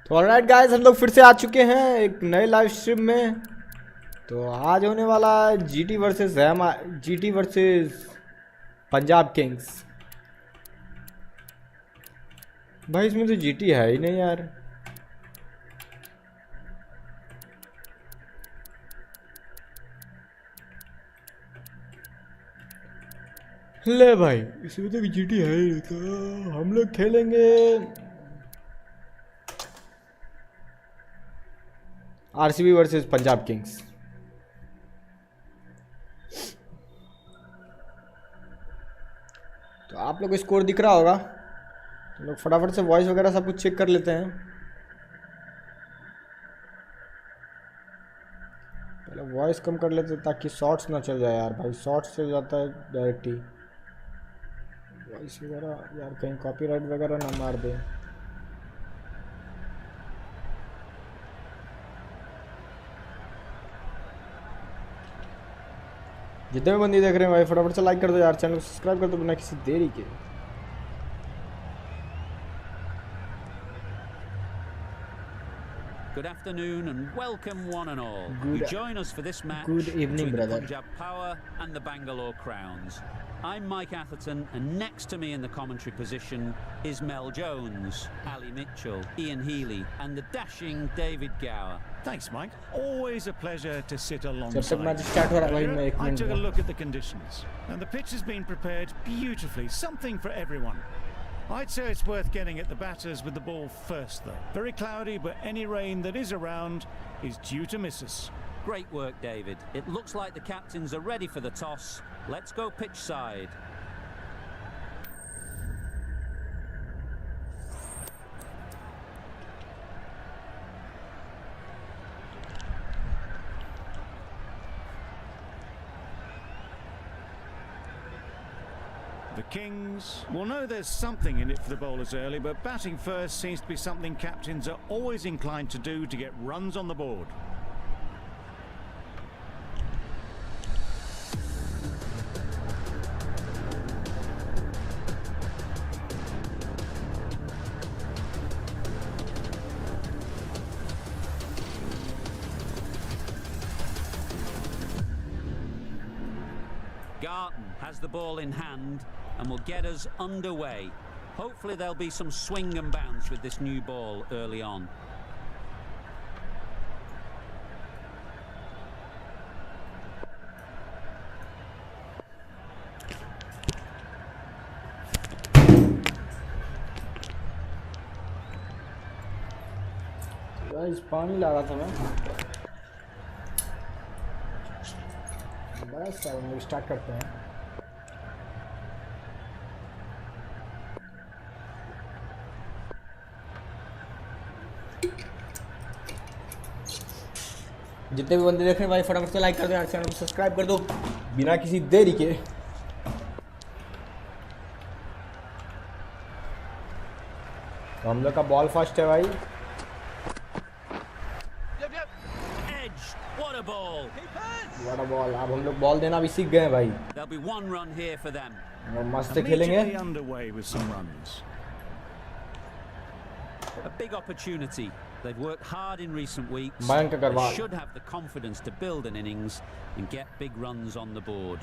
तो alright guys, हम लोग फिर से आ चुके हैं एक नए लाइव स्ट्रीम में। तो आज होने वाला है जीटी वर्सेस पंजाब किंग्स। भाई इसमें तो जीटी है ही नहीं यार। ले भाई, इसमें तो जीटी है ही नहीं, तो हम लोग खेलेंगे आरसीबी वर्सेस पंजाब किंग्स। तो आप लोग को स्कोर दिख रहा होगा, तो लोग फटाफट से वॉइस वगैरह सब कुछ चेक कर लेते हैं। पहले वॉइस कम कर लेते हैं ताकि शॉर्ट्स ना चल जाए यार। भाई शॉर्ट्स चल जाता है डायरेक्ट ही। वॉइस वगैरह यार कहीं कॉपीराइट वगैरह ना मार दे। जितने भी बंदी देख रहे हैं भाई फटाफट से लाइक कर दो यार, चैनल को सब्सक्राइब कर दो बिना किसी देरी के। Good afternoon and welcome one and all. Good, you join us for this match good evening, between brother. the Punjab Power and the Bangalore Crowns. I'm Mike Atherton, and next to me in the commentary position is Mel Jones, Ali Mitchell, Ian Healy and the dashing David Gower. Thanks, Mike. Always a pleasure to sit जब तक alongside. Match start हो रहा है भाई मैं एक I minute took a में। look at the conditions, and the pitch has been prepared beautifully. Something for everyone. I'd say it's worth getting at the batters with the ball first, though. Very cloudy, but any rain that is around is due to miss us. Great work, David. It looks like the captains are ready for the toss. Let's go pitch side. The Kings will know there's something in it for the bowlers early, but batting first seems to be something captains are always inclined to do to get runs on the board. Garton has the ball in hand and will get us underway. Hopefully there'll be some swing and bounce with this new ball early on. Guys पानी ला रहा था मैं। बस अब हम लोग start करते हैं। जितने भी बंदे देख रहे हैं भाई फटाफट से लाइक कर दो यार, चैनल को सब्सक्राइब कर दो बिना किसी देरी के। तो हम लोग का बॉल फर्स्ट है भाई। Edge, what a ball! बड़ा बॉल, अब हम लोग बॉल देना भी सीख गए हैं भाई। There'll be one run here for them. वो मस्त से खेलेंगे। Immediately underway with some runs. A big opportunity. They've worked hard in recent weeks. Mayank They Agarwal. should have the confidence to build an innings and get big runs on the board.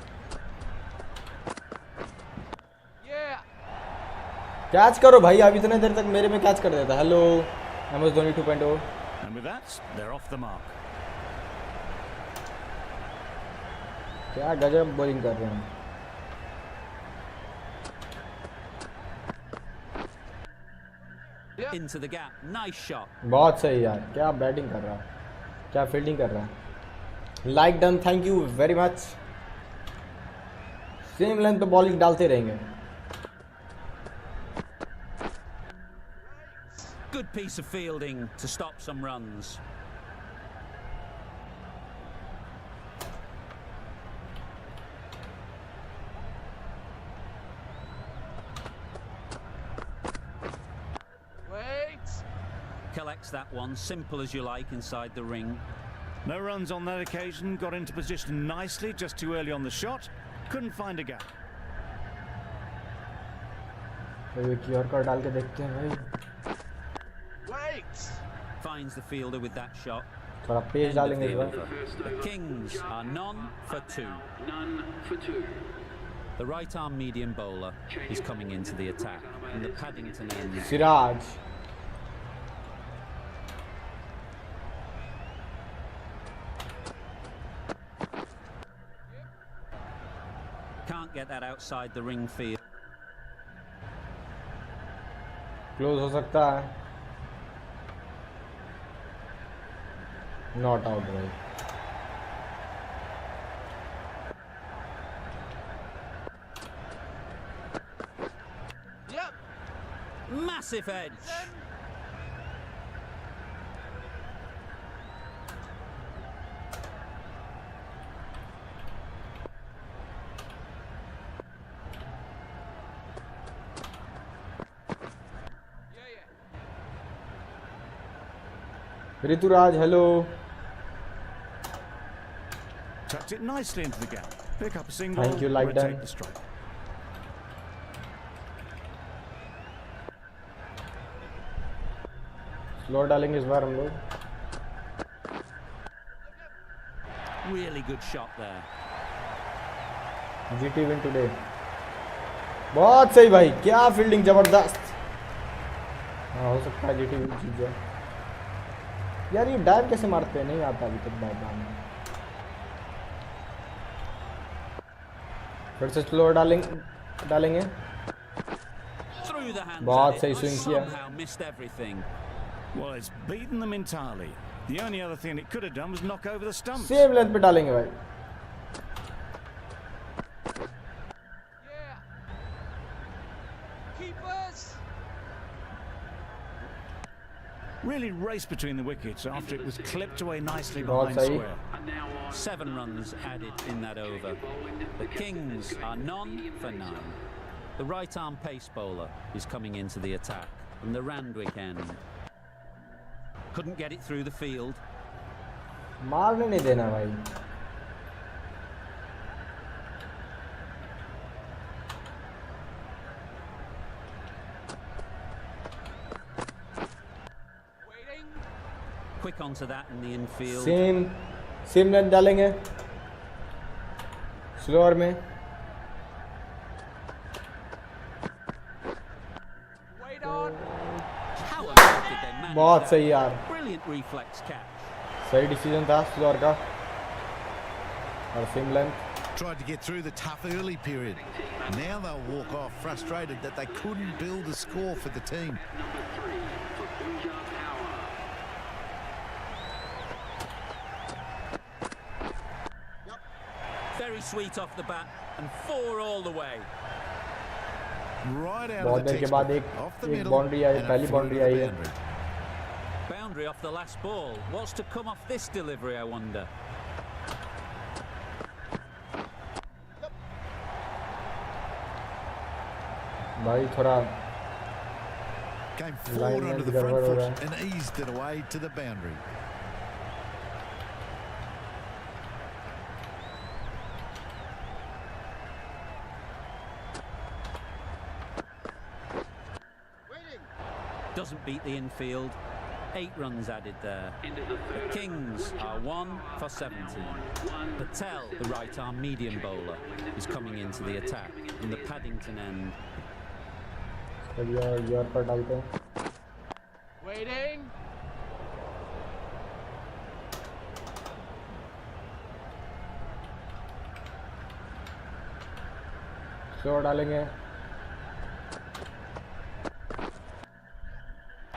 Catch करो भाई, अब इतने देर तक मेरे में catch कर देता। Hello MS Dhoni 2.0। And with that, they're off the mark. क्या गजब बॉलिंग कर रहे हैं। Into the gap. Nice shot. बहुत सही यार, क्या बैटिंग कर रहा है, क्या फील्डिंग कर रहा है। Like done, thank you very much. Same length पे बॉलिंग डालते रहेंगे। Good piece of fielding to stop some runs. Collects that one, simple as you like, inside the ring. No runs on that occasion, got into position nicely, just too early on the shot. Couldn't find a gap. तो एक और कर डाल के देखते हैं भाई। finds the fielder with that shot. थोड़ा पेस End of डालेंगे the इस बार. over. The Kings are none for two. The right arm medium bowler is coming into the attack. And the Paddington end. Siraj. Can't get that outside the ring field. Close हो सकता है. Not out भाई. Massive edge. Ruturaj hello. Tucked it nicely into the gap. Pick up a single. Thank you, like rotate that. the strike. Slow डालेंगे इस बार हम लोग. Really good shot there. GT win today. बहुत सही भाई. क्या फील्डिंग जबरदस्त. हाँ हो सकता है जीटी विन जीत जाए. यार ये डाइव कैसे मारते हैं, नहीं आता अभी तक डाइव मारना. फिर से स्लो डालेंगे. Through the hands बहुत of सही it. swing किया. Somehow missed everything. Well, it's beaten them entirely. The only other thing it could have done was knock over the stumps. Same length पे डालेंगे भाई. Really raced between the wickets after it was clipped away nicely बहुत behind सही. square. 7 runs added in that over. The Kings are none for none. The right arm pace bowler is coming into the attack from the Randwick end. Couldn't get it through the field. मारने नहीं देना भाई. Quick onto that in the infield. Same length डालेंगे slower में. How on earth did they manage बहुत that? सही यार. Brilliant reflex catch. सही डिसीजन था स्लोअर का. और same length. Tried to get through the tough early period. Now they'll walk off frustrated that they couldn't build a score for the team. Very sweet off the bat and 4 all the way. Right out बहुत of the देर के बाद textbook, off the एक middle boundary I. and a पहली through boundary to the आई है. boundary. Boundary off the last ball. What's to come off this delivery, I wonder? भाई थोड़ा Came line forward length onto the गड़बड़ front हो रहा foot है. and eased it away to the boundary. Doesn't beat the infield. 8 runs added there. The Kings are 1 for 17. Patel, the right arm medium bowler, is coming into the attack from the Paddington end. यार पर डालते हैं. Slow डालेंगे.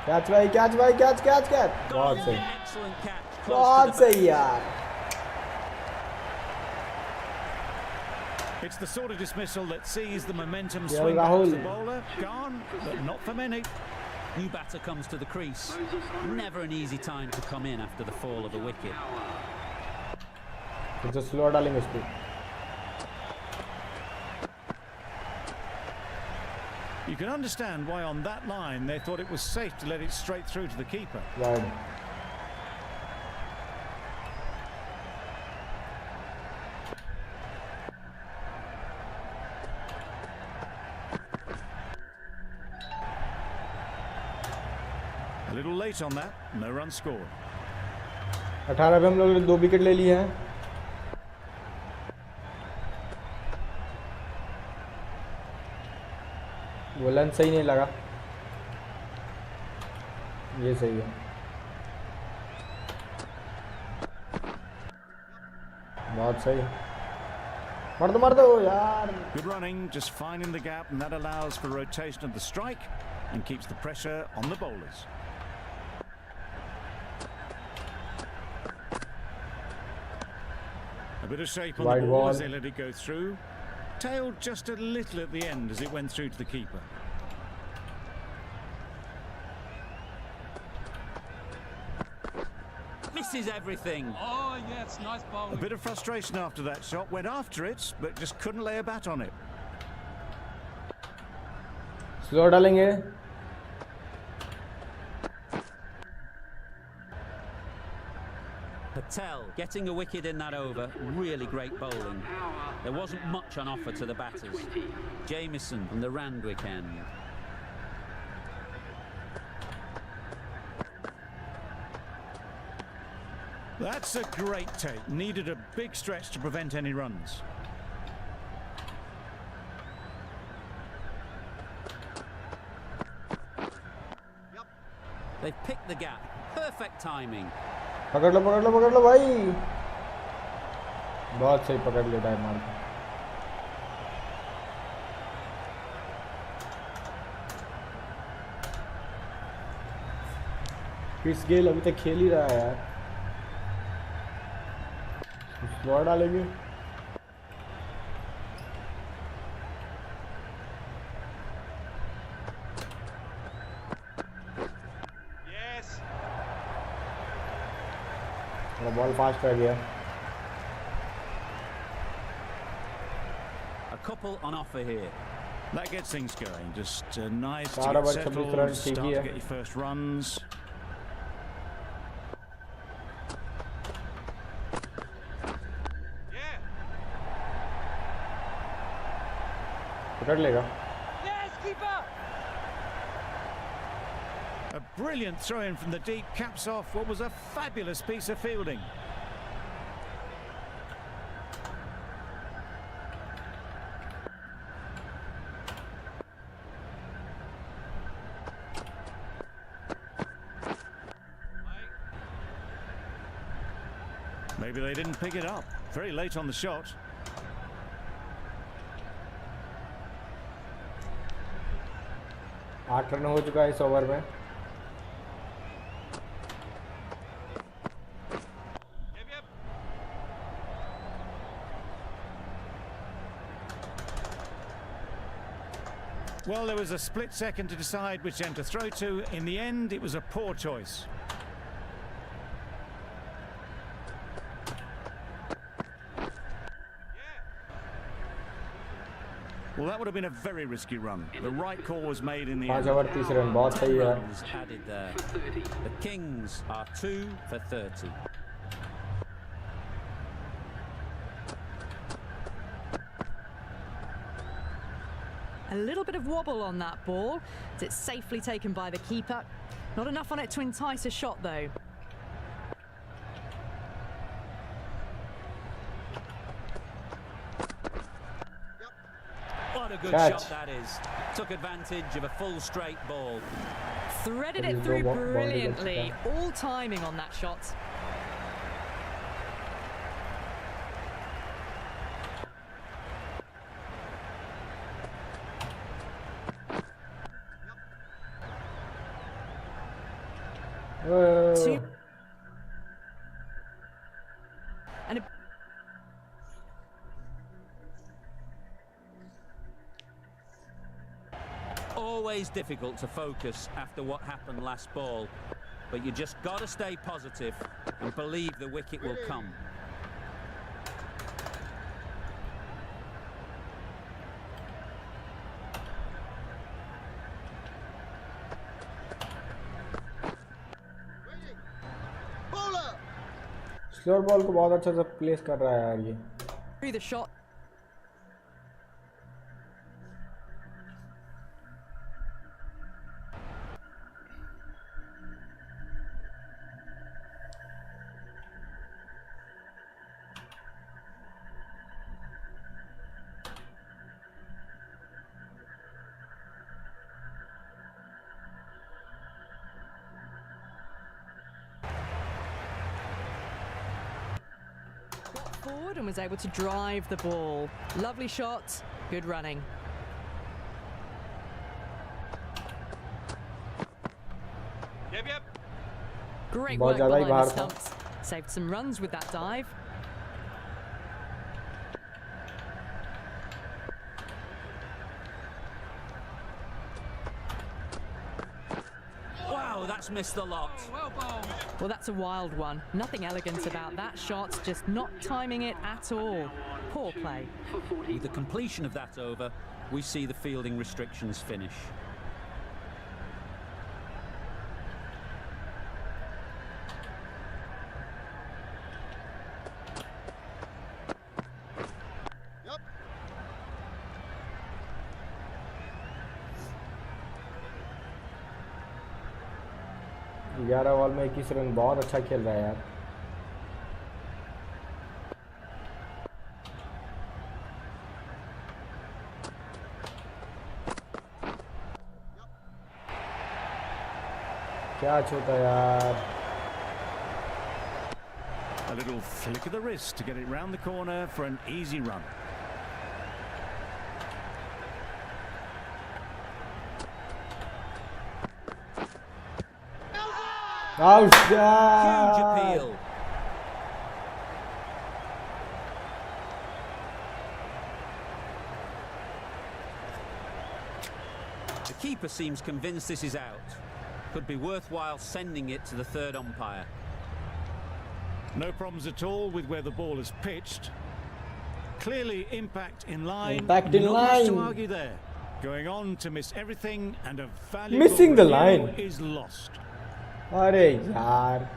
Catch भाई catch भाई catch catch catch. बहुत सही. Excellent catch. Close to बहुत the सही यार. It's the sort of dismissal that sees the momentum Yeah, swing back to Rahul. the bowler. Gone, but not for many. New batter comes to the crease. Never an easy time to come in after the fall of a wicket. फिर से slow डालेंगे इसको. You can understand why on that line they thought it was safe to let it straight through to the keeper. Wide. little late on that, no run scored. 18 पे हम लोग ने 2 wicket ले लिए हैं। वो लेंथ सही नहीं लगा, ये सही है, बहुत सही, मार दो यार। Good running, just finding the gap, and that allows for rotation of the strike and keeps the pressure on the bowlers. A bit of shape on Wide the ball ball. as they let it go through. Tailed just a little at the end as it went through to the keeper. Misses everything. Oh, yes, nice A bowling. bit of frustration after that shot, went after it, but just couldn't lay a bat on it. Slow डालेंगे। Patel getting a wicket in that over. Really great bowling. There wasn't much on offer to the batters. Jamieson from the Randwick end. That's a great take. Needed a big stretch to prevent any runs. They've picked the gap. Perfect timing. पकड़ लो भाई, बहुत सही पकड़ लिया dive मार के। Chris Gayle अभी तक खेल ही रहा है यार, स्लो डालेंगे। बॉल फास्ट रह गया। A couple on offer here. That gets things going. Just nice to Saara get ball 26 settled, runs start ठीक ही to है। get your first runs. पकड़ लेगा। Yes, keeper. A brilliant throw-in from the deep caps off what was a fabulous piece of fielding. Maybe they didn't pick it up. Very late on the shot. आठ run हो चुका है इस over में। Well, there was a split second to decide which end to throw to. In the end, it was a poor choice. Well, that would have been a very risky run. The right call was made in the 5 end. Over 30 run, बहुत सही है। Runs added there. The Kings are 2 for 30. A little bit of wobble on that ball. It's safely taken by the keeper. Not enough on it to entice a shot, though. What a good Catch. shot that is. Took advantage of a full straight ball. Threaded But it he's through no ball against brilliantly. the All timing on that shot. Two. And a Always difficult to focus after what happened last ball, but you just got to stay positive and believe the wicket will come. Slower ball को बहुत अच्छा से place कर रहा है यार ये। through the shot. forward and was able to drive the ball. Lovely shot, good running. Yep. Great बहुत work ज़्यादा ही behind the बाहर था। stumps. Saved some runs with that dive. Wow, that's missed the lot. Well bowled. Well, that's a wild one. Nothing elegant about that shot, just not timing it at all. Poor play. With the completion of that over, we see the fielding restrictions finish. Yep. 11 ball में 21 run, बहुत अच्छा खेल रहा है यार। क्या छोटा यार। A little flick of the wrist to get it round the corner for an easy run. Out Huge यार। appeal. The keeper seems convinced this is out. Could be worthwhile sending it to the third umpire. No problems at all with where the ball is pitched. Clearly impact in line. Impact in Not much to line. argue there. Going on to miss everything, and a valuable Missing the review line. is lost. अरे यार।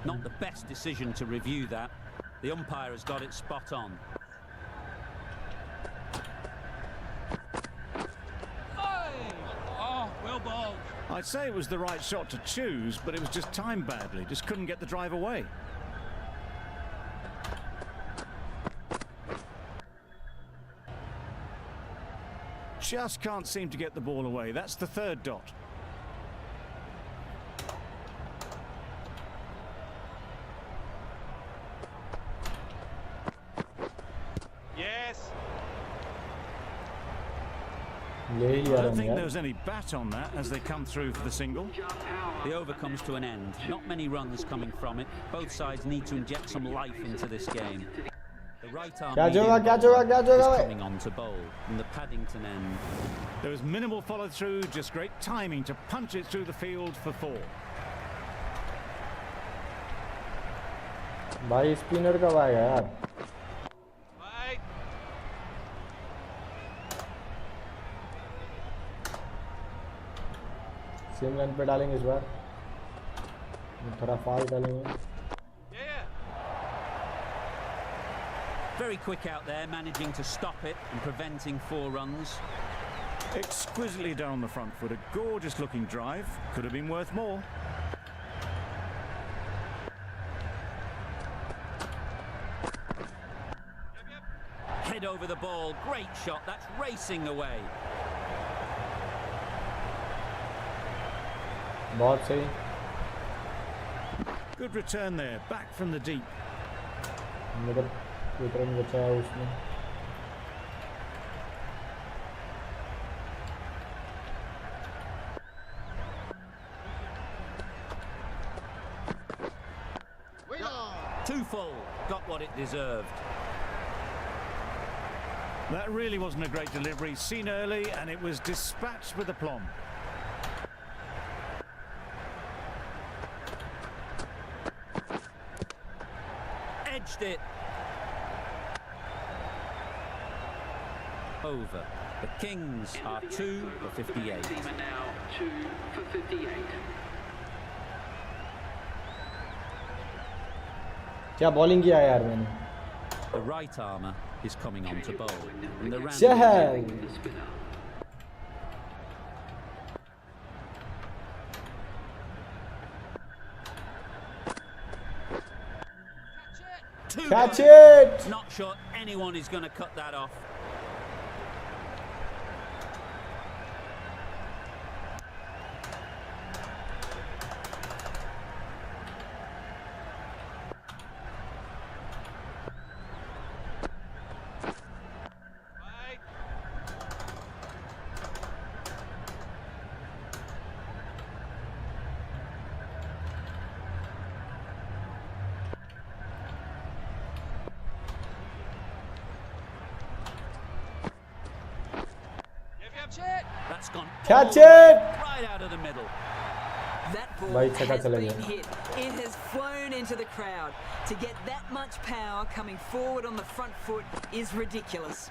Not the best decision to review that. The umpire has got it spot on. Oh, well bowled. I'd say it was the right shot to choose, but it was just timed badly. Just couldn't get the drive away. Just can't seem to get the ball away. That's the third dot. Yes. यही I यार don't think यार। there was any bat on that as they come through for the single. The over comes to an end. Not many runs coming from it. Both sides need to inject some life into this game. The right arm क्या medium जोगा, क्या bowler जोगा, क्या जोगा is भाई? coming on to bowl from the Paddington end. There was minimal follow through, just great timing to punch it through the field for 4. भाई spinner कब आएगा यार? Wait. Same line पे डालेंगे इस बार। थोड़ा फास्ट डालेंगे। Yeah. Very quick out there, managing to stop it and preventing 4 runs. Exquisitely done on the front foot. A gorgeous looking drive. Could have been worth more. Head over the ball, great shot, that's racing away. बहुत सही। Good return there, back from the deep. मगर एक run बचा है उसमें। Too full, got what it deserved. That really wasn't a great delivery. Seen early, and it was dispatched with aplomb. Edged it. Over. The Kings are 2 for 58. क्या bowling किया यार मैंने? The right armour is coming on to bowl. And the Chahal. Catch it! Not sure anyone is going to cut that off. It's gone Catch all the way, it! right out of the middle. That ball Bhai, has chhaka chala been gaya. hit. It has flown into the crowd. To get that much power coming forward on the front foot is ridiculous.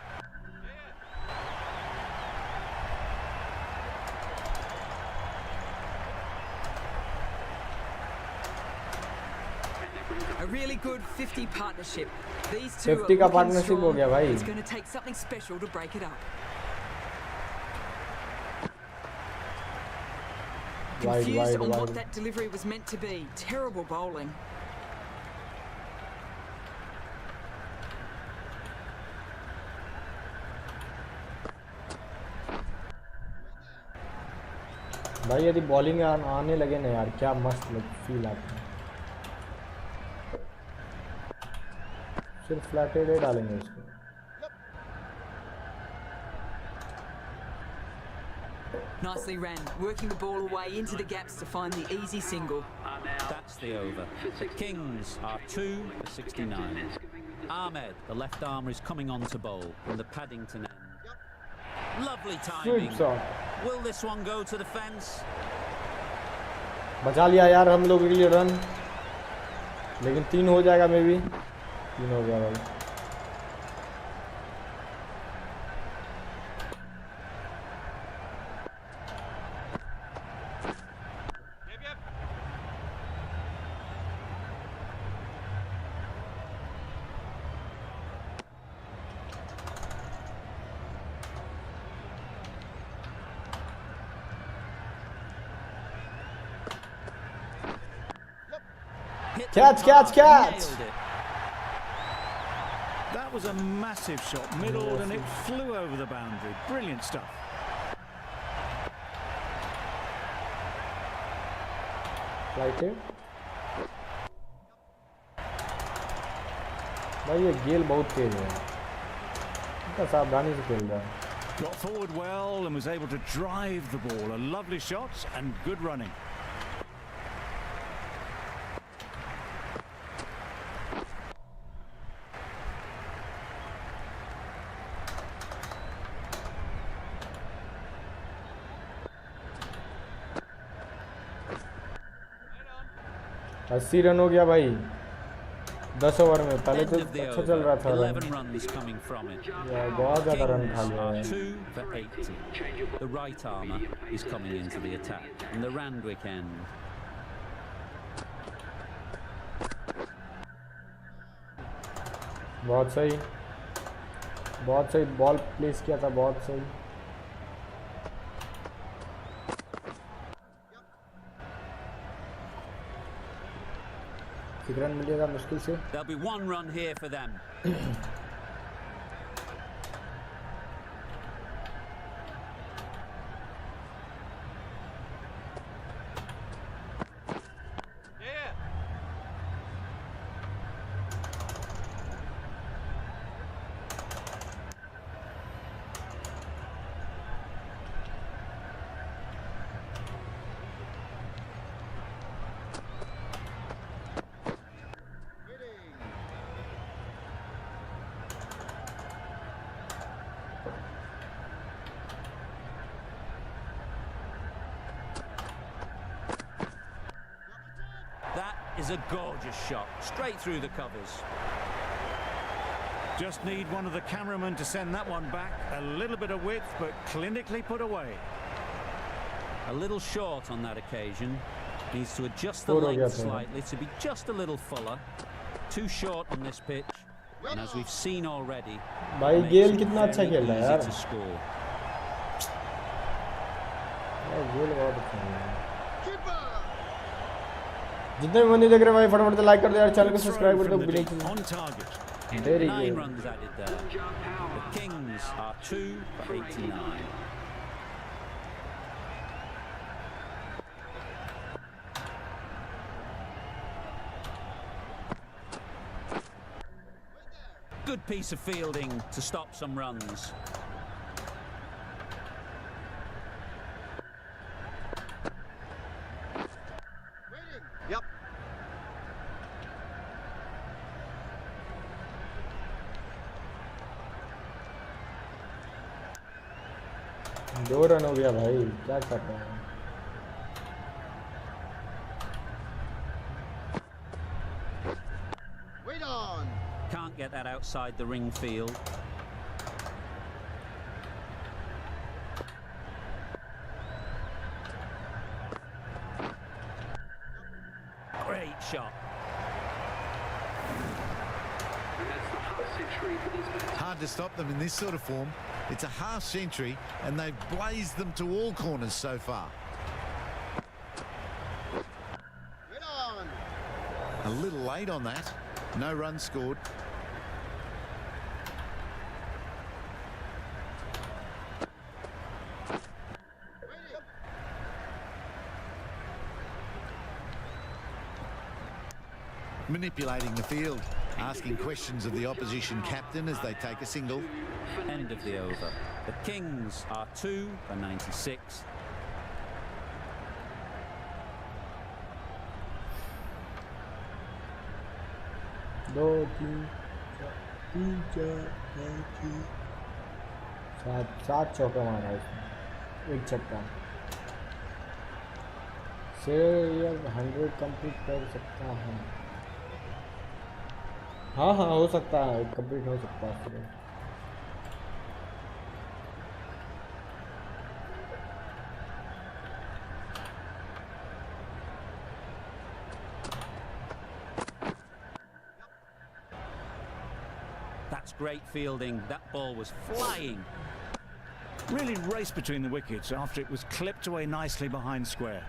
A really good 50 partnership. These two 50 are का looking partnership हो strong. गया भाई. It's going to take something special to break it up. Wide, Confused wide, on what wide. that delivery was meant to be. Terrible bowling. भाई यदि bowling आने लगे ना यार, क्या मस्त फील आता है. सिर्फ फ्लैटेड ही डालेंगे इसको. Nicely ran, working the ball away into the gaps to find the easy single. That's the over. The Kings are 2 for 69. Ahmed, the left armer, is coming on to bowl from the Paddington end. Lovely timing. Sweet shot. Will this one go to the fence? बचा लिया यार हम लोगों के लिए run, लेकिन 3 हो जाएगा मे बी. 3 हो गया भाई. Yep, yep. Hit Catch, them catch, hard, catch. nailed it. That was a massive shot, middled, and it flew over the boundary. Brilliant stuff. Flighted. भाई ये गेल बहुत तेज है, इतना सावधानी से खेल रहा है. Got forward well and was able to drive the ball. A lovely shot and good running. Right on. 80 run हो गया भाई 10 ओवर में. पहले End तो of the अच्छा चल रहा over. था 11 run. runs coming from it. यार बहुत ज़्यादा रन खा Kings लिया are है. 2 for 80. The right armour is coming into the attack from the Randwick end. बहुत सही, बहुत सही बॉल प्लेस किया था, बहुत सही. एक रन मिलेगा मुश्किल से. There'll be 1 run here for them. Yeah. That is a gorgeous shot, straight through the covers. Just need one of the cameramen to send that one back. A little bit of width, but clinically put away. A little short on that occasion. Needs to adjust the Four हो गया length था. slightly to be just a little fuller. Too short on this pitch. And as we've seen already, भाई makes Gayle it कितना अच्छा very खेल रहा है easy यार. to score. यार गेल बहुत अच्छा खेल रहा है. जितने भी बंदे देख रहे हैं भाई फटाफट से लाइक कर दो यार, चैनल को Good throw सब्सक्राइब कर from दो. the billing deep, on target. Very 9 good. runs added there. The Kings are 2 for 89. Good piece of fielding to stop some runs. Yep. 2 run हो गया भाई, क्या कर रहे हैं? Wait on. Can't get that outside the ring field. Great shot. Hard to stop them in this sort of form. It's a half century and they've blazed them to all corners so far. Wait on. A little late on that. No runs scored. Waiting. Manipulating the field, asking questions of the opposition captain as they take a single. End of the over. The Kings are 2 for 96. दो तीन चार सात चौका मारा इसने, एक छक्का से ये 100 कंप्लीट कर सकता है। हाँ हाँ हो सकता है, कंप्लीट हो सकता है फिर। That's great fielding. That ball was flying. Really raced between the wickets after it was clipped away nicely behind square.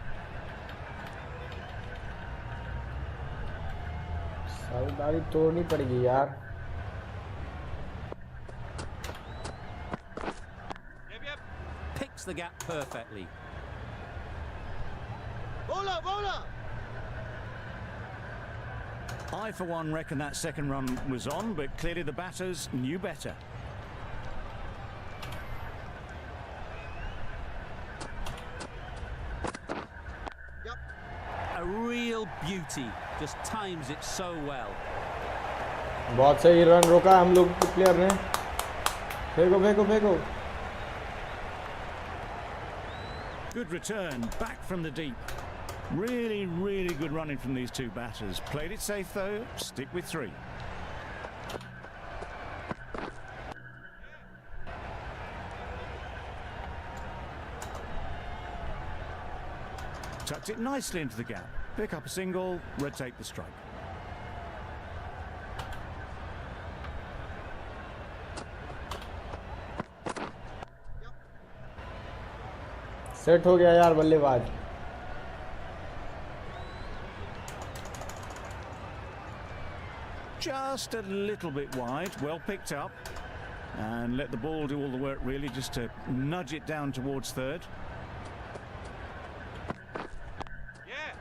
सारी तोड़नी पड़ेगी यार। Yep. Picks the gap perfectly. Bowler, bowler. I, for one, reckon that second run was on, but clearly the batters knew better. Yep. A real beauty. Just times it so well. बहुत सही run रोका हम लोग के player ने। फेंको फेंको फेंको। Good return, back from the deep. Really, really good running from these two batters. Played it safe though, stick with 3. Tucked it nicely into the gap. Pick up a single, rotate the strike. Set हो गया यार बल्लेबाज। Just a little bit wide, well picked up. And let the ball do all the work really, just to nudge it down towards third. Yeah.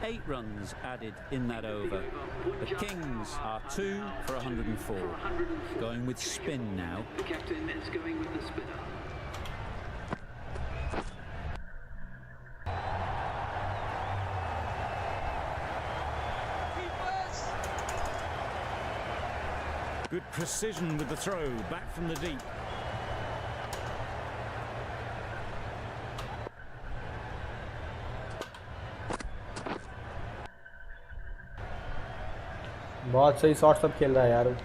Eight runs added in that over. The Kings are 2 for 104. Going with spin now. The captain is going with the spinner. Good precision with the throw, back from the deep. बहुत सही shot सब खेल रहा है यार।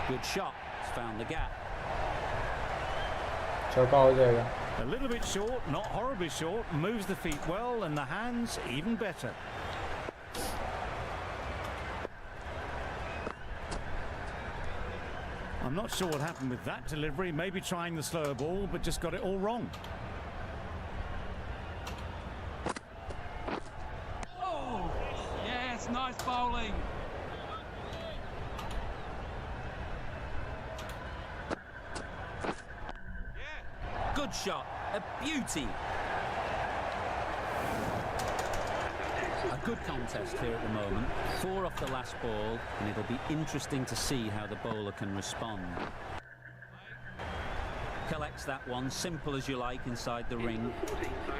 Good shot. Found the gap. चौका हो जाएगा। A little bit short, not horribly short, moves the feet well and the hands even better. I'm not sure what happened with that delivery, maybe trying the slower ball, but just got it all wrong. Oh, yes, nice bowling. Good shot. A beauty. A good contest here at the moment. 4 off the last ball, and it'll be interesting to see how the bowler can respond. Collects that one, simple as you like, inside the ring.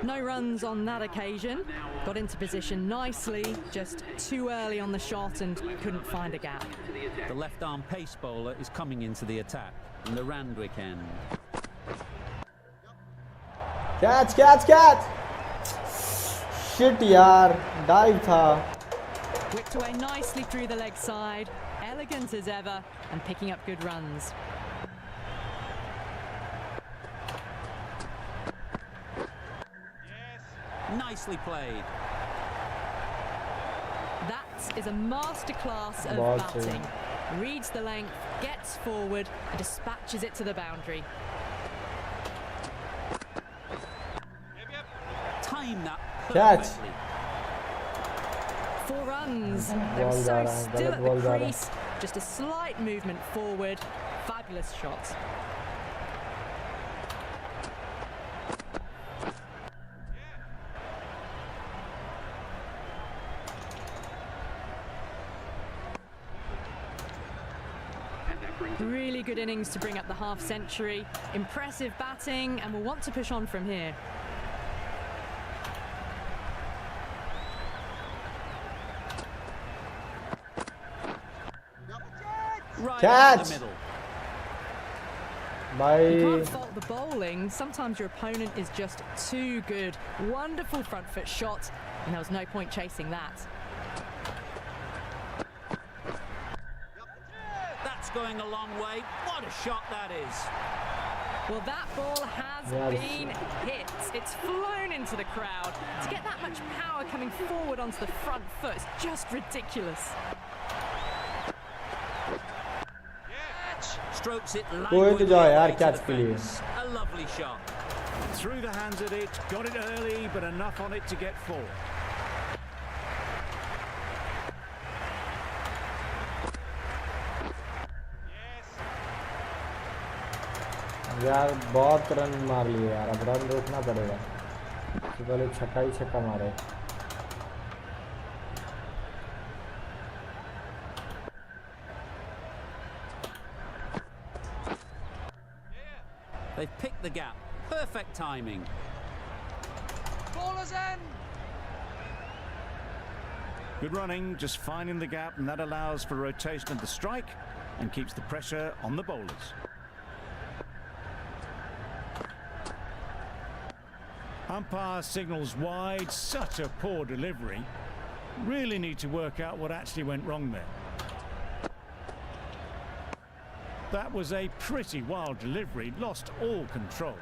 No runs on that occasion. Got into position nicely, just too early on the shot and couldn't find a gap. The left-arm pace bowler is coming into the attack in the Randwick end. Catch, catch, catch! Shit yaar, dive tha. Whipped away nicely through the leg side, elegant as ever, and picking up good runs. Nicely played. That is a masterclass of Ball batting. Reads the length, gets forward, and dispatches it to the boundary. Time that Catch. perfectly. 4 runs. They were Ball so जा रहा है, still गलत at ball the जा रहा है. crease. Just a slight movement forward. Fabulous shot. Really good innings to bring up the half century. Impressive batting, and we'll want to push on from here. Right Catch. in the middle. You Bhai, can't fault the bowling. Sometimes your opponent is just too good. Wonderful front foot shot, and there was no point chasing that. That's going a long way. What a shot that is. Well, that ball has Yes. been hit. It's flown into the crowd. To get that much power coming forward onto the front foot is just ridiculous. Strokes it कोई तो languidly जाओ यार away to catch the के लिए. fence. A lovely shot. Through the hands at it, got it early, but enough on it to get 4. यार बहुत run मार लिए यार, अब रन रोकना पड़ेगा. तो पहले छक्का ही छक्का मारे. They've picked the gap. Perfect timing. Ballers in. Good running, just finding the gap, and that allows for rotation of the strike and keeps the pressure on the bowlers. Umpire signals wide, such a poor delivery. Really need to work out what actually went wrong there. That was a pretty wild delivery, lost all control.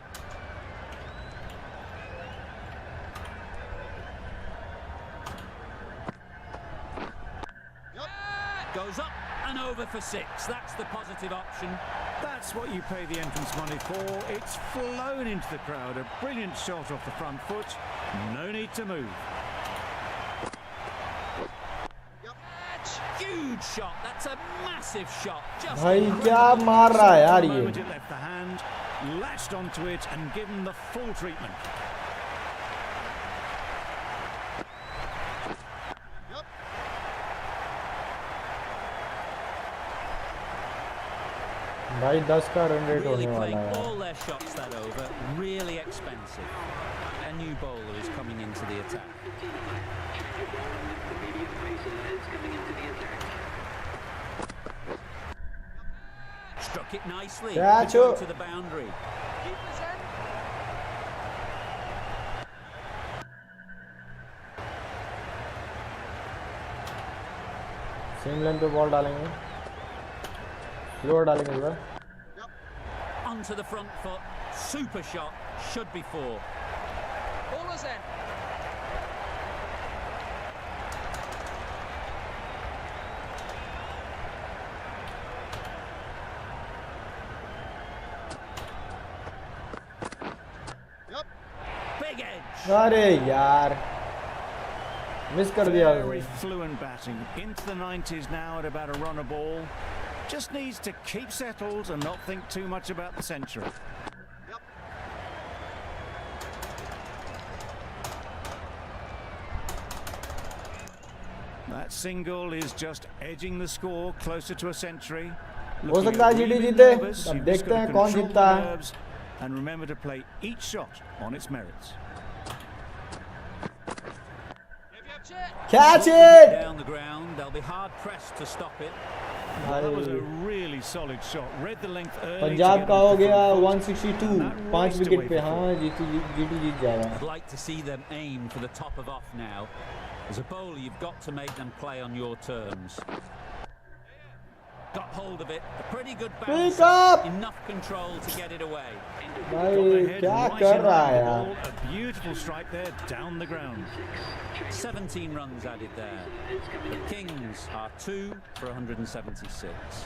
Goes up and over for 6. That's the positive option. That's what you pay the entrance money for. It's flown into the crowd. A brilliant shot off the front foot. No need to move. Huge shot. That's a massive shot. Just भाई incredible. क्या मार रहा है यार The ये. moment it left the hand, latched onto it and given the full treatment. भाई 10 का run rate Really होने playing वाला है. all their shots that over. Really expensive. A new bowler is coming into the attack. Struck it nicely. Yeah, To go sure. to the boundary. Keepers in. Same line पे ball डालेंगे. Slower डालेंगे इस बार. Onto the front foot. Super shot. Should be 4. Ballers in. Big edge. अरे यार miss कर दिया. Very fluent batting. Into the 90s now at about a run a ball. Just needs to keep settled and not think too much about the century. That single is just edging the score closer to a century. हो सकता है GT जीते, अब देखते हैं कौन जीतता है। And remember to play each shot on its merits. Catch it! Down the ground, they'll be hard pressed to stop it. That was a really solid shot. Read the length early. Punjab का हो गया 162, 5 wicket पे। हाँ GT जीत जाएगा। I'd like to see them aim for the top of off now. As a bowler, you've got to make them play on your terms. Got hold of it, a pretty good bounce, enough control to get it away. भाई क्या कर रहा है यार? A beautiful strike there down the ground. 17 runs added there. The Kings are 2 for 176.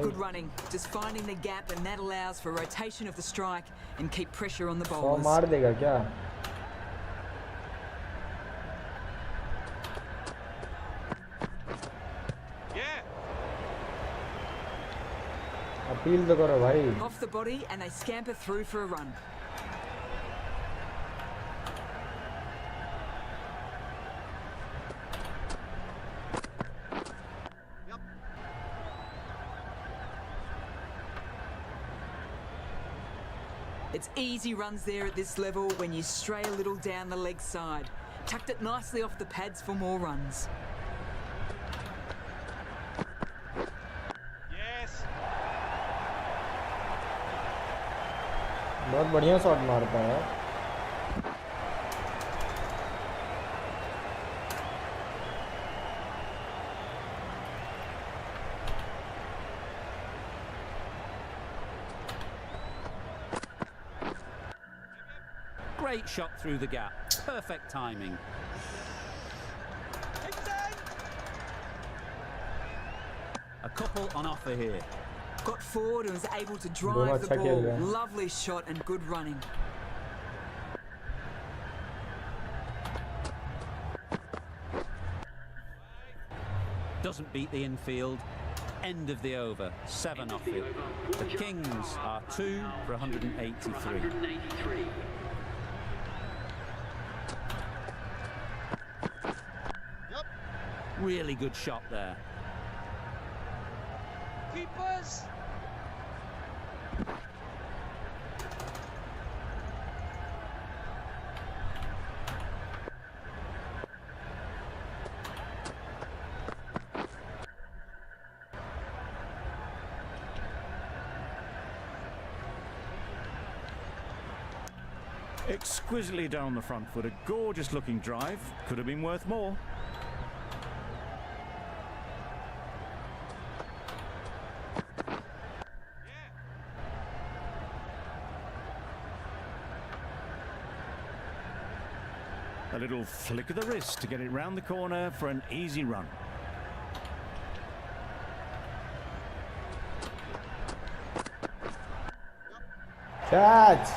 Good running, just finding the gap, and that allows for rotation of the strike and keep pressure on the 100 bowlers. मार देगा क्या? Appeal तो करो भाई। Off the body and they scamper through for a run. It's easy runs there at this level when you stray a little down the leg side. Tucked it nicely off the pads for more runs. Yes. बहुत बढ़िया shot मारता है। Great shot through the gap. Perfect timing. A couple on offer here. Got forward and was able to drive the ball. Lovely shot and good running. Doesn't beat the infield. End of the over. 7 off it. The Kings are 2 for 183. Really good shot there. Keepers. Exquisitely done on the front foot. A gorgeous looking drive. Could have been worth more. A little flick of the wrist to get it round the corner for an easy run. Catch!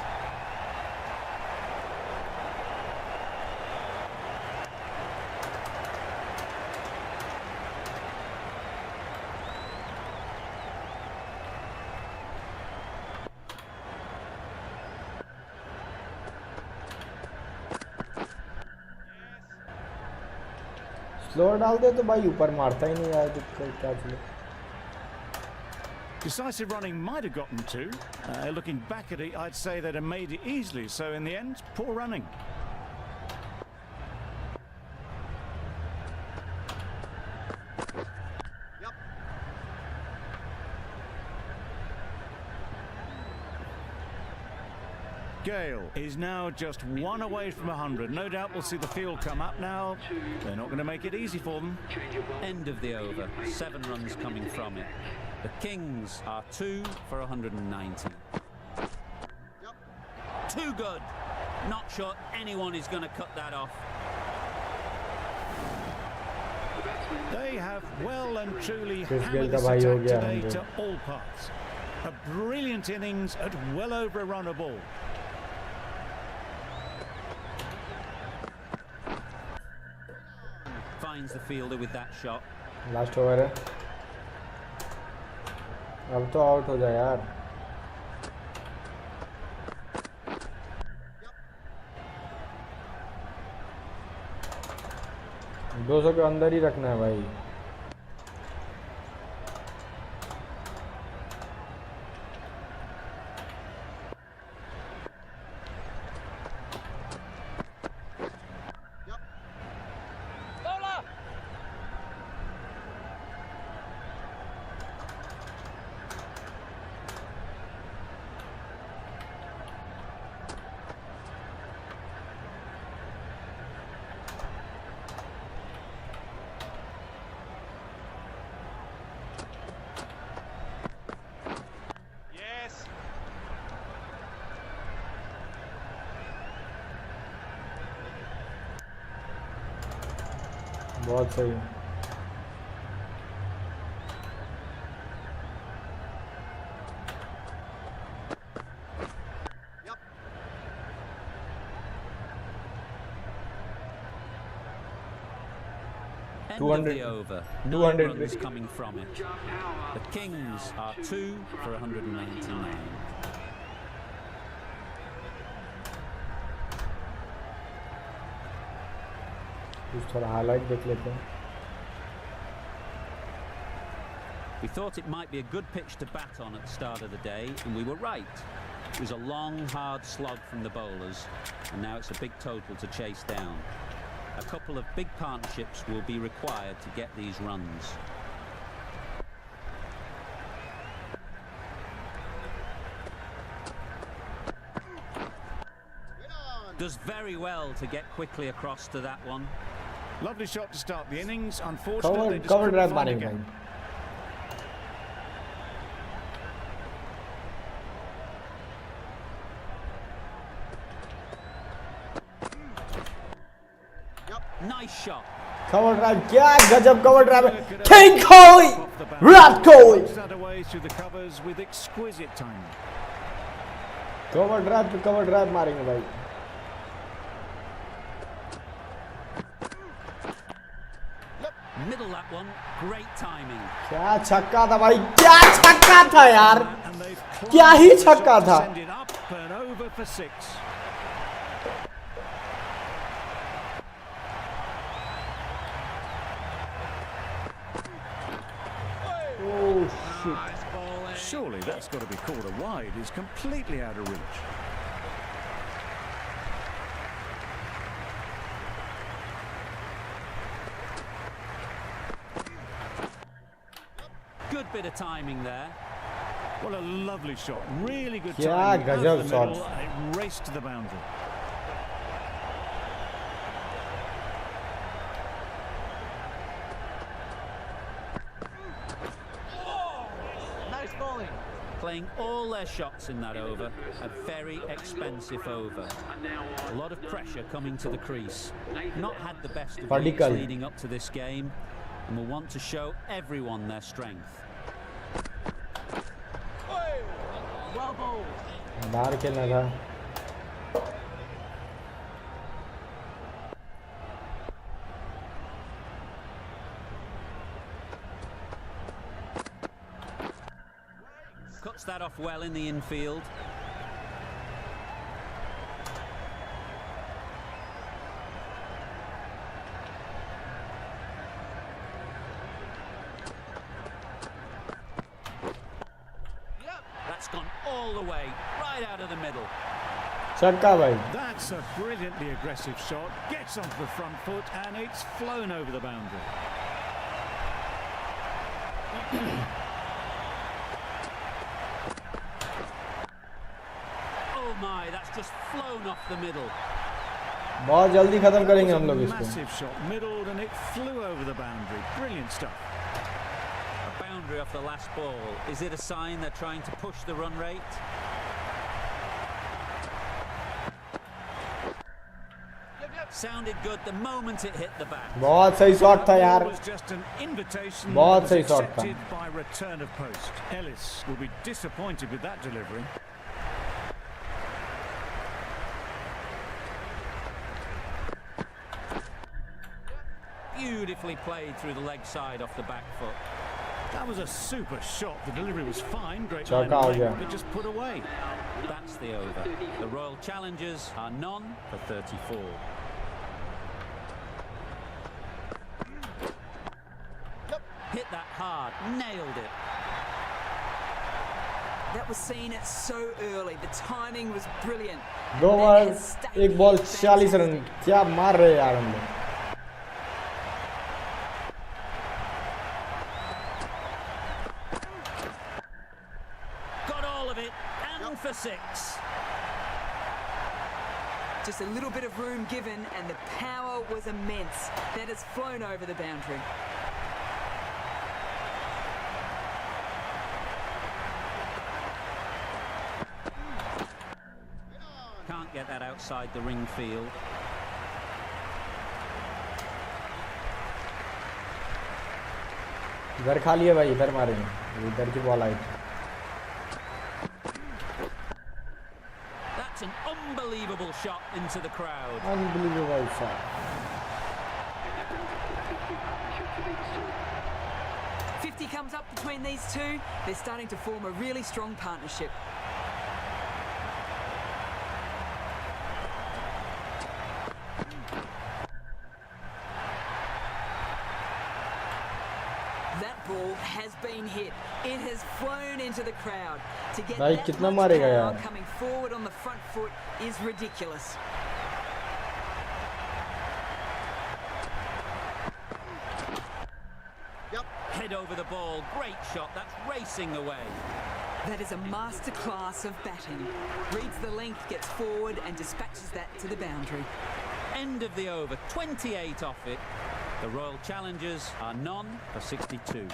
Slower डाल दे तो भाई ऊपर मारता ही नहीं यार। क्या चले? Decisive running might have gotten two. Looking back at it, I'd say they'd have made it easily. So in the end, poor running. Gale is now just one away from 100. No doubt we'll see the field come up now. They're not going to make it easy for them. End of the over. 7 runs coming from it. The Kings are 2 for 190. Too good. Not sure anyone is going to cut that off. They have well and truly hammered this attack today to all parts. A brilliant innings at well over a run a ball. Finds the fielder with that shot. Last over है, अब तो out हो जाए यार। दो सौ के अंदर ही रखना है भाई। Bowler! बहुत सही। End 200 of the over. 200 9 runs coming from it. The Kings are 2 for 199. कुछ थोड़ा हाईलाइट देख लेते हैं। We thought it might be a good pitch to bat on at the start of the day, and we were right. It was a long, hard slog from the bowlers, and now it's a big total to chase down. A couple of big partnerships will be required to get these runs. Does very well to get quickly across to that one. Lovely shot to start the innings. Unfortunately, they just cover couldn't drive find मारेंगे again. भाई। Nice shot. Cover drive, क्या गजब cover drive है। King Kohli, Virat Kohli. Punches that away through the covers with exquisite timing. Cover drive पे cover drive मारेंगे भाई। Middle that one. Great timing. क्या छक्का था भाई, क्या छक्का था यार, And they've क्या ही climbed the छक्का shot to था। send it up and over for 6. Oh shit. Nice bowling. Surely that's got to be called a wide. He's completely out of reach. Good bit of timing there. What a lovely shot. Really good क्या timing. Over गजब the shot। middle, and it raced to the boundary. Nice bowling. Playing all their shots in that over. A very expensive over. A lot of pressure coming to the crease. Not had the best of weeks Vertical. leading up to this game, and will want to show everyone their strength. Well bowled. बाहर खेलना था। Cuts that off well in the infield. That's gone all the way, right out of the middle. छक्का भाई। That's a brilliantly aggressive shot. Gets onto the front foot and it's flown over the boundary. Oh my, that's just flown off the middle. बहुत जल्दी खत्म करेंगे That हम was लोग a इसको। massive shot, middled, and it flew over the boundary. Brilliant stuff. A boundary off the last ball. Is it a sign they're trying to push the run rate? Sounded good the moment it hit the bat. बहुत सही shot था यार। It was just an invitation बहुत that सही was shot था। accepted by return of post. Ellis will be disappointed with that delivery. Beautifully Beautifully played through the leg side off the back foot. That was a super shot. The delivery was fine. Great Chauka line ho of gaya. length, but just put away. That's the over. The Royal challengers are none for 34. Hit that hard, nailed it. That was seen so early. The timing was brilliant. And 2 that over has stayed 1 ball here. 46 run क्या मार रहे हैं यार हम लोग Got all of it, and for 6. Just a little bit of room given, and the power was immense. That has flown over the boundary. Can't get that outside the ring field. इधर खाली है भाई इधर मारेंगे इधर की ball आई थी That's an unbelievable shot into the crowd. Unbelievable shot 50 comes up between these two. They're starting to form a really strong partnership. That ball has been hit. It has flown into the crowd. To get भाई that कितना much मारेगा power यार coming forward on the front foot is ridiculous. Head over the ball, great shot, that's racing away. That is a masterclass of batting. Reads the length, gets forward and dispatches that to the boundary. End of the over, 28 off it. The Royal challengers are none for 62.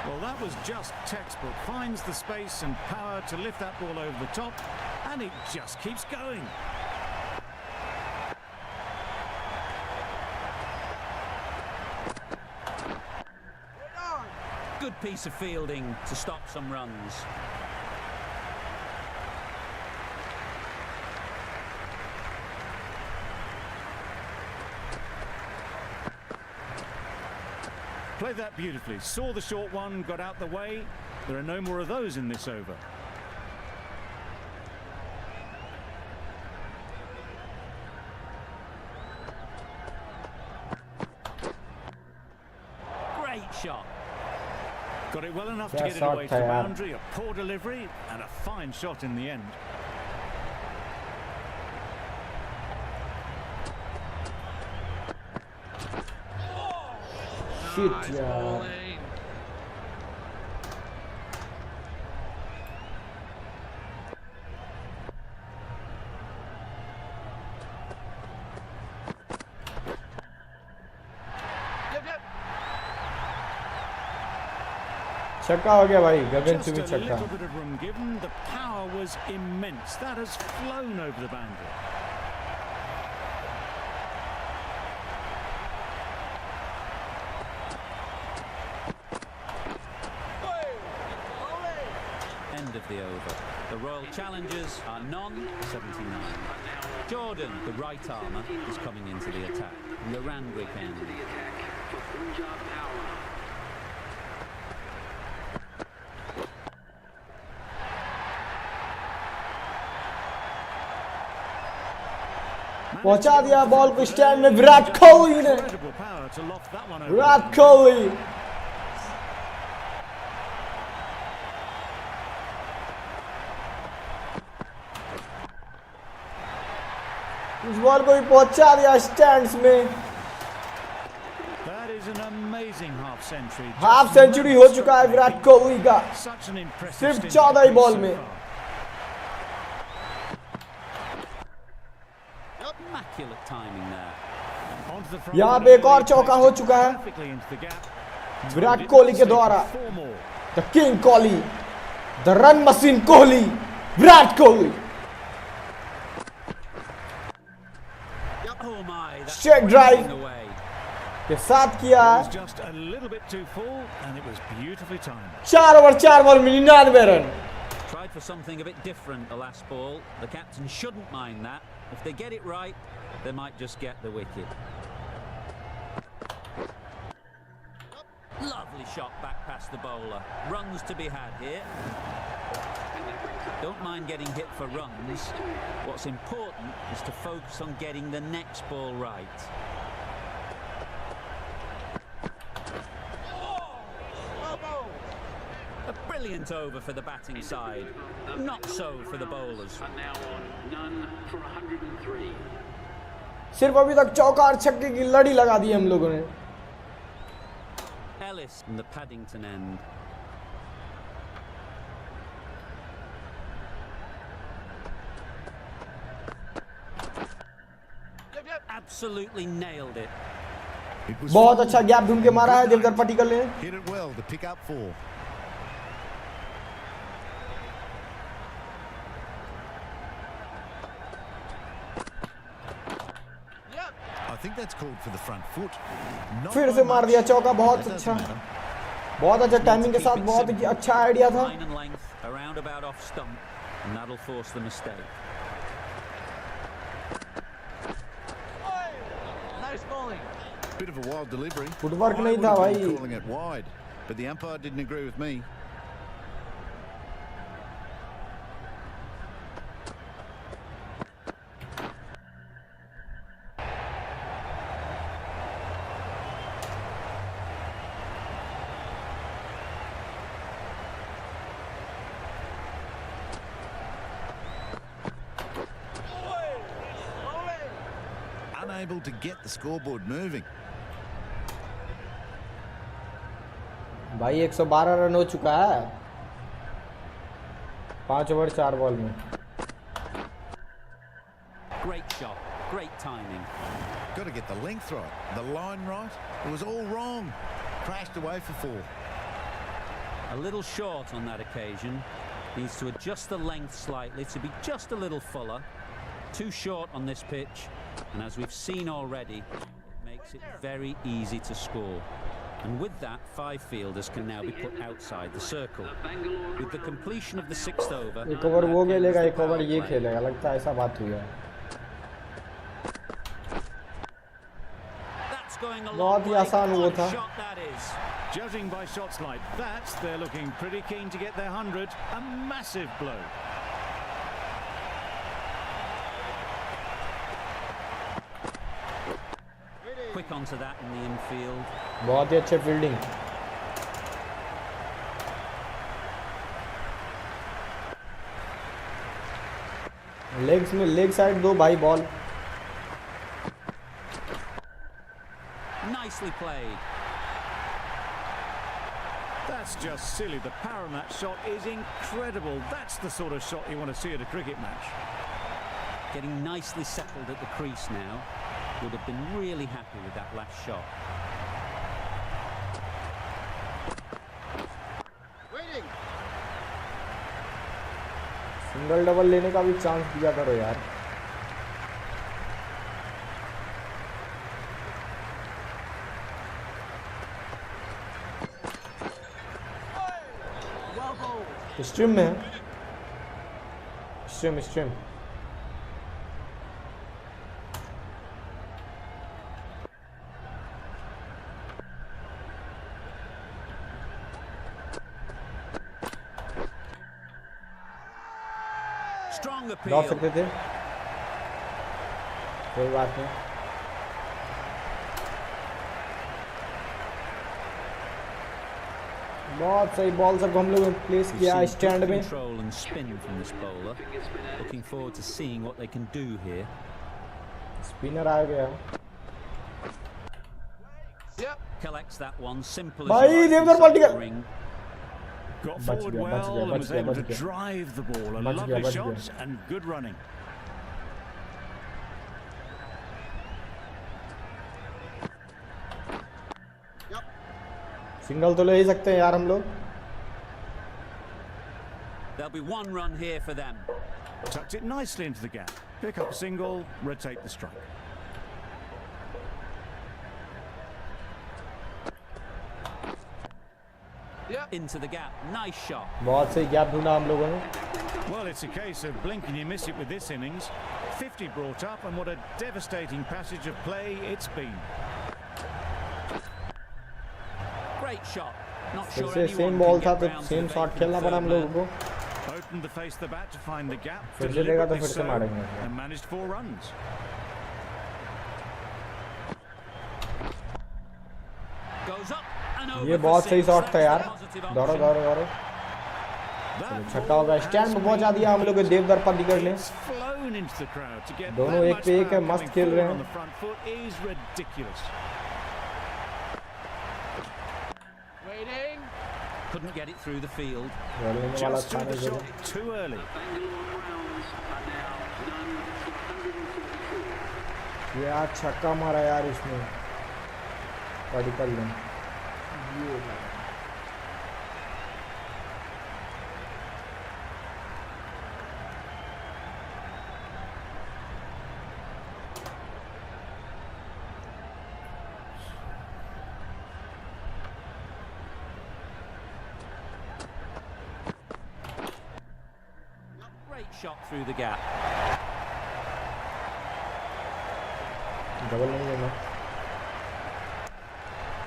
Well, that was just textbook. Finds the space and power to lift that ball over the top, and it just keeps going. Good piece of fielding to stop some runs. Played that beautifully. Saw the short one, got out the way. There are no more of those in this over. Great shot. Got it well enough to Yeah, get it shot away to the tha yaar. boundary. A poor delivery and a fine shot in the end. Shit यार छक्का हो गया भाई गगन Just Singh a छक्का little bit of room given. The power was immense. That has flown over the boundary. End of the over. The Royal challengers are none for 79. Jordan, the right armour, is coming into the attack. And the Randwick end. पहुंचा दिया ball को stand में विराट कोहली ने Incredible power to loft that one over. Virat Kohli इस ball को भी पहुंचा दिया स्टैंड्स में That is an amazing half century. Half century हो चुका है विराट कोहली का Such an impressive सिर्फ stint 14 ही बॉल so में far. Immaculate timing there. Onto the front यहाँ foot पे एक और early, चौका हो चुका है perfectly into the gap. Virat Kohli के द्वारा Four more. The king Kohli the run machine Kohli Virat Kohli Oh my, that's Straight drive. racing away. के साथ किया It was है just a little bit too full, and it was beautifully timed. 4 over 4 ball में 99 run Tried for something a bit different the last ball. The captain shouldn't mind that. If they get it right, they might just get the wicket. Lovely shot back past the bowler. Runs to be had here. Don't mind getting hit for runs. What's important is to focus on getting the next ball right. A brilliant over for the batting side. Not so for the bowlers. Are now on none for 103. सिर्फ अभी तक चौका और छक्के की लड़ी लगा दी हम लोगों ने. Ellis from the Paddington end. Absolutely nailed it. It was बहुत full. अच्छा गैप ढूंढ के मारा है देवधर पटिकल ने. Hit it well to pick up 4. I think that's called for the front foot. Not फिर by से मार much. दिया चौका. बहुत That अच्छा, doesn't matter. बहुत अच्छा टाइमिंग के Keep साथ. it बहुत simple. ही अच्छा आइडिया था. Line and length, a roundabout off stump, and that'll force the mistake. Nice bowling. Bit of a wild delivery. Footwork I नहीं would था have been भाई. calling it wide, but the umpire didn't agree with me. Unable to get the scoreboard moving. भाई 112 run हो चुका है 5 over 4 ball में. Great shot, great timing. Got to get the length right, the line right. It was all wrong. Crashed away for 4. A little short on that occasion. Needs to adjust the length slightly to be just a little fuller. Too short on this pitch, and as we've seen already, it makes it very easy to score. And with that, 5 fielders can now be put outside the circle. With the completion of the 6th over, एक over वो that खेलेगा, ends एक the over power ये play. खेलेगा. लगता है ऐसा बात हुई है. That's going a long बहुत ही way. आसान वो What था. shot that is. Judging by shots like that, they're looking pretty keen to get their 100. A massive blow. Quick onto that in the infield. बहुत ही अच्छे फील्डिंग. लेग्स में leg side दो भाई ball. Nicely played. That's just silly. The power on that shot is incredible. That's the sort of shot you want to see at a cricket match. Getting nicely settled at the crease now. Would have been really happy with that last shot. Single double लेने का भी chance दिया करो यार. Well bowled. Stream में है. Stream. Strong drop appeal. सकते थे. कोई बात नहीं. बहुत सही बॉल सब हम लोगों ने प्लेस We've किया seen स्टैंड good में. control and spin from this bowler. Looking forward to seeing what they can do here. Spinner आ गया. Yep. Collects that one. Simple as भाई, you like देवधर inside Padikkal. the ring. Got Bach forward gaya, bach well gaya, and bach was gaya, able bach to gaya. drive the ball. A Bach lovely gaya, bach shot gaya. and good running. Single तो ले ही सकते हैं यार हम लोग. There'll be 1 run here for them. Tucked it nicely into the gap. Pick up a single, rotate the strike. Yep. Into the gap. Nice shot. बहुत सही gap ढूंढा हम लोगों ने. Well, it's a case of blink and you miss it with this innings. 50 brought up, and what a devastating passage of play it's been. Great shot. Not sure फिर से same anyone ball can था get तो round to same the shot vacant खेलना पड़ा हम third लोगों man. को. Opened the face the bat to find the gap, फिर से देगा तो deliberately फिर से so, मारेंगे. and managed 4 runs. Goes up and over ये for बहुत सही six. शॉट था That's यार. the positive दौड़ो option. दौड़ो दौड़ो. चलो छक्का होगा. स्टैंड में पहुंचा दिया हम लोग को देवदर पर निकल ले. It's flown into the crowd to get दोनों that एक much पे एक है, power मस्त coming खेल रहे forward हैं. on the front foot is ridiculous. Waiting. Couldn't get it through the field. दौड़ने वाला Just था threw the नहीं shot too early. Bangalore crowns are now none for 144. यार छक्का मारा यार इसने. पडिकल ने. ये Great shot through the gap. Double नहीं लेना.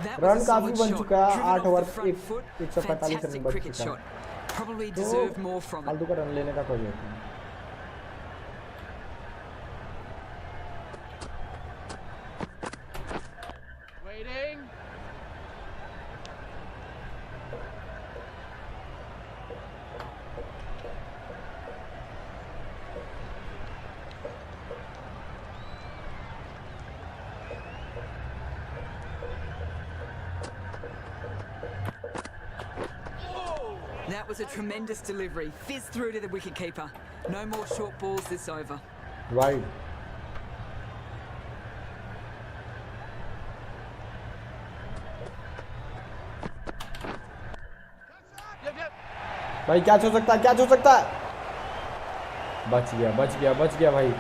That रन was a काफी solid बन shot. चुका है. Driven 8 off over the front foot. 145 run Fantastic बच cricket चुका shot. है. Probably तो deserved more from it. फालतू का रन लेने का कोई जरूरत नहीं. Waiting. That was a tremendous delivery. Fizz through to the wicketkeeper. No more short balls this over. Wide. Yep, yep. भाई क्या हो सकता है, क्या हो सकता है. बच गया बच गया बच गया भाई.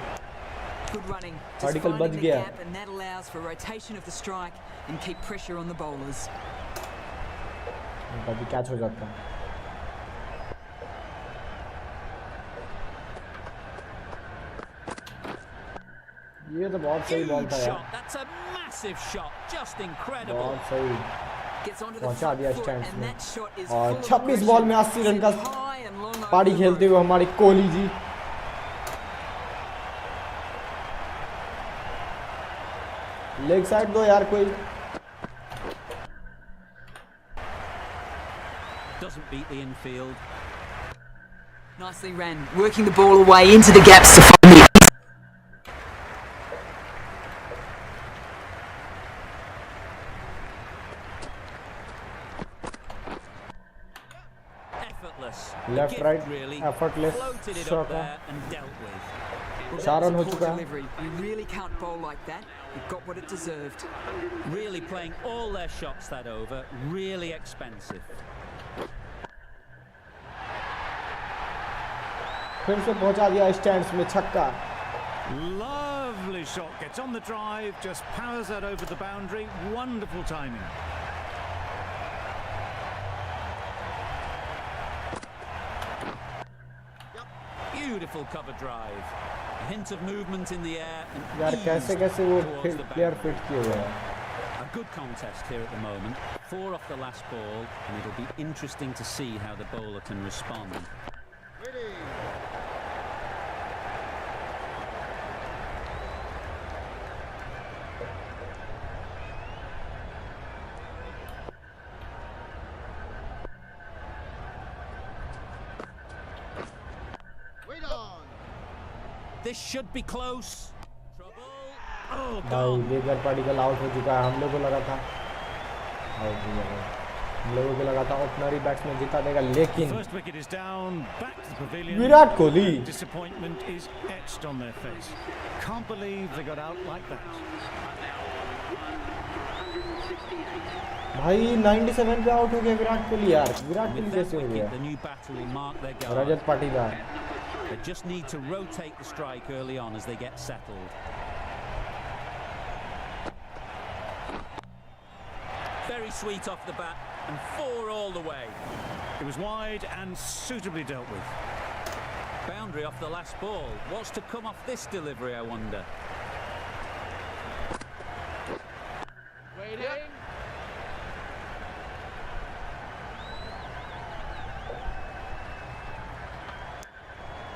Good running. Just Article finding बच the गया. gap, and that allows for rotation of the strike and keep pressure on the bowlers. कभी कैच हो जाता है. ये तो बहुत सही बॉल Huge था यार. shot. That's a massive shot. Just incredible. बहुत सही. Gets onto the पहुंचा front दिया foot, stands and में. that shot is और full of 26 बॉल में 80 रन का aggression. High and long पारी over the खेलते rope. हुए हमारे कोहली जी. लेग साइड दो यार कोई. Doesn't beat the infield. Nicely ran, working the ball away into the gaps to find the. Effortless. Left, Gift, right, really. effortless Floated it shot. up there and dealt with. चार run हो Poor चुका है. delivery. You really can't bowl like that. It got what it deserved. Really playing all their shots that over. Really expensive. फिर से पहुंचा दिया stands में छक्का. Lovely shot. Gets on the drive, just powers that over the boundary. Wonderful timing. Beautiful cover drive. A hint of movement in the air. And यार ease कैसे कैसे वो towards the player boundary. Fit किए हुए हैं. A good contest here at the moment. 4 off the last ball, and it'll be interesting to see how the bowler can respond. Wait on. This should be close. Trouble. Oh, भाई gone. बेगर particle out हो चुका है. हम लोगों को लगा था out हो जाएगा. हम लोगों को लगा था ओपनर ही बैट्समैन जिता देगा, लेकिन First wicket is down, back to the pavilion. Virat Kohli. Disappointment is etched on their face. Can't believe they got out like that. भाई 97 पे आउट हो गया विराट कोहली यार. विराट कोहली With कैसे that हो wicket, गया. the new batter will mark their guard. Rajat Patidar. They just need to rotate the strike early on as they get settled. Very sweet off the bat, and 4 all the way. It was wide and suitably dealt with. Boundary off the last ball. What's to come off this delivery, I wonder? Waiting.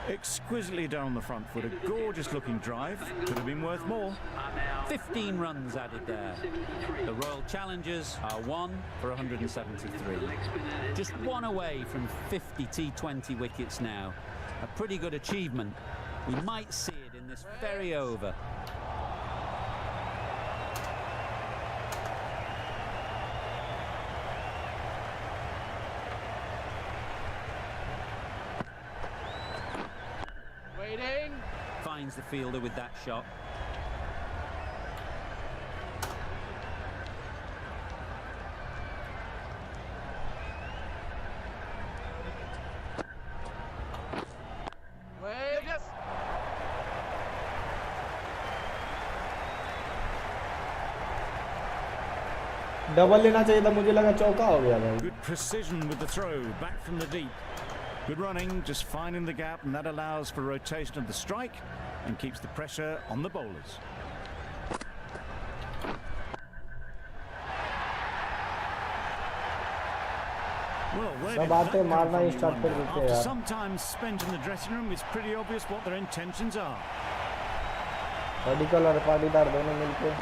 Exquisitely down the front foot, a gorgeous looking drive. Could have been worth more. 15 runs added there. The Royal Challengers are 1 for 173. Just one away from 50 T20 wickets now. A pretty good achievement. We might see it in this very over. Waiting. Finds the fielder with that shot. Wait. Yes. Double लेना चाहिए था, मुझे लगा चौका हो गया भाई. Good precision with the throw, back from the deep. Good running, just finding the gap, and that allows for rotation of the strike and keeps the pressure on the bowlers. Well, where सब did आते that come मारना ही from, you start कर wonder? देते हैं After यार. some time spent in the dressing room, it's pretty obvious what their intentions are. Medical और पाटीदार दोनों मिलके.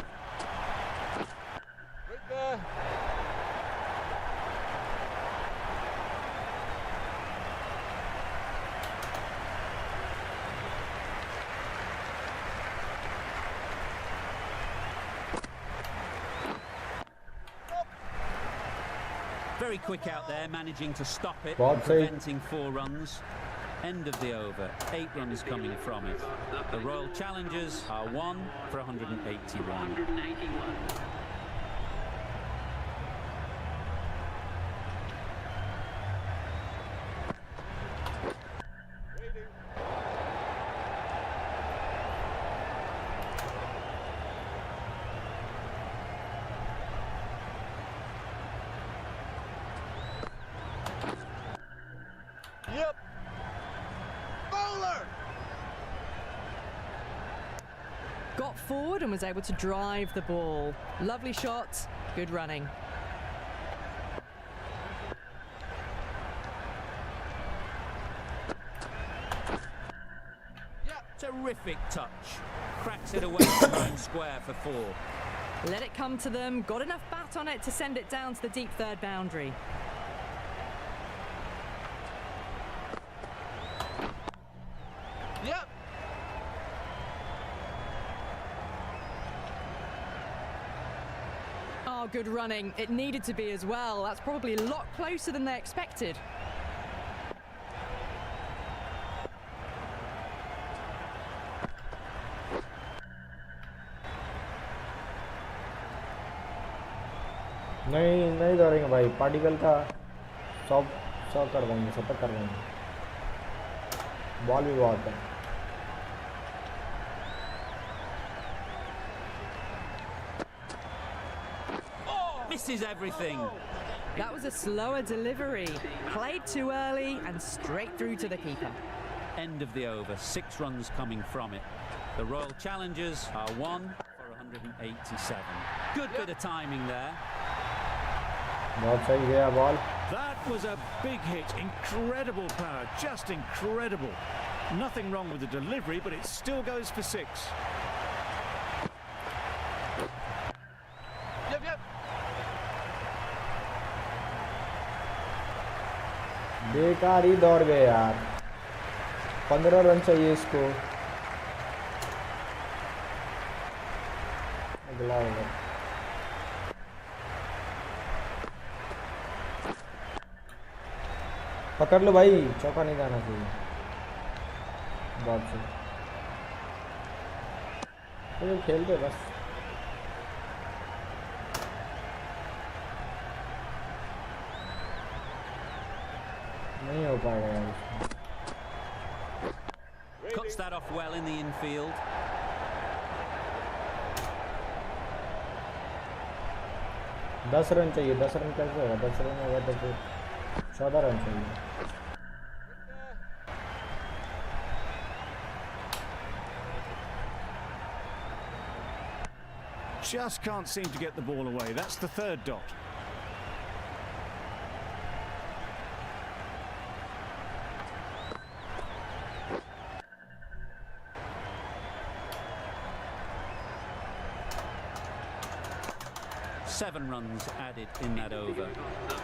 Right there. Very quick out there, managing to stop it, बहुत and सही. preventing 4 runs. End of the over, 8 runs coming from it. The Royal Challengers are 1 for 181. 181. Yep. Bowler. Got forward and was able to drive the ball. Lovely shot, good running. Terrific touch. Cracks it away from home square for 4. Let it come to them, got enough bat on it to send it down to the deep third boundary. Yep. Oh, good running. It needed to be as well. That's probably a lot closer than they expected. नहीं नहीं दौड़ेंगे भाई, particle का 100 कर देंगे, 70 कर देंगे. Ball भी बहुत है. Misses everything. That was a slower delivery. Played too early and straight through to the keeper. End of the over, 6 runs coming from it. The Royal Challengers are 1 for 187. Good bit of timing there. बहुत सही गया ball. That was a big hit, incredible power, just incredible. Nothing wrong with the delivery, but it still goes for 6. Yep, yep. बेकार ही दौड़ गए यार. 15 run चाहिए इसको. अगला ओवर. पकड़ लो भाई, चौका नहीं जाना चाहिए. बहुत सही. तो खेलते बस. नहीं हो पाएगा यार इसमें. Cuts that off well in the infield. दस रन चाहिए. 10 रन कैसे होगा? 10 रन होगा तो फिर 14 रन चाहिए. just can't seem to get the ball away. That's the third dot. Seven runs added in that over.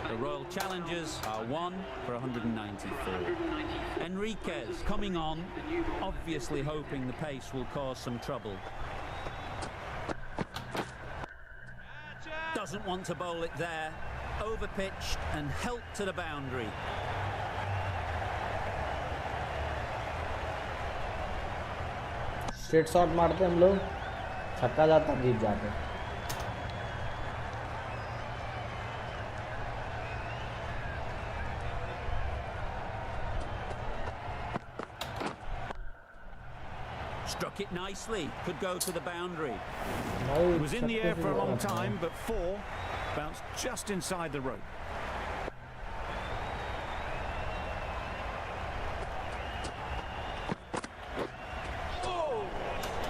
The Royal Challengers are 1 for 194. Enriquez coming on, obviously hoping the pace will cause some trouble. Doesn't want to bowl it there. Overpitched and helped to the boundary. Straight shot मारते हम लोग, छक्का जाता जीत जाते. Struck it nicely, could go to the boundary. It was in the air for a long time, but 4 bounced just inside the rope.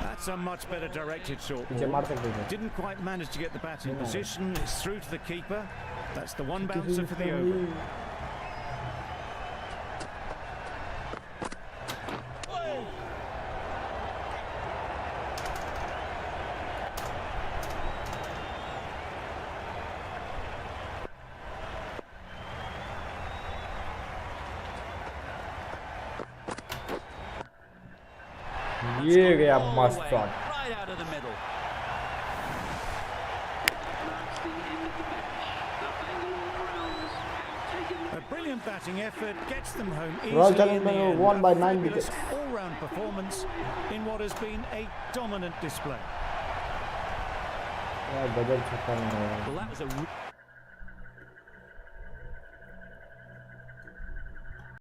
That's a much better directed short ball. Didn't quite manage to get the bat in position. It's through to the keeper. That's the one bouncer for the over. ये गया मस्त shot. Right out of the middle. That's the end of the match. The Bangalore Crowns have taken A brilliant batting effort gets them home easily. Royal in the Challengers end. won by A 9 fabulous wickets. all-round performance in what has been a dominant display. यार गजब छक्का मारा. Well, that was a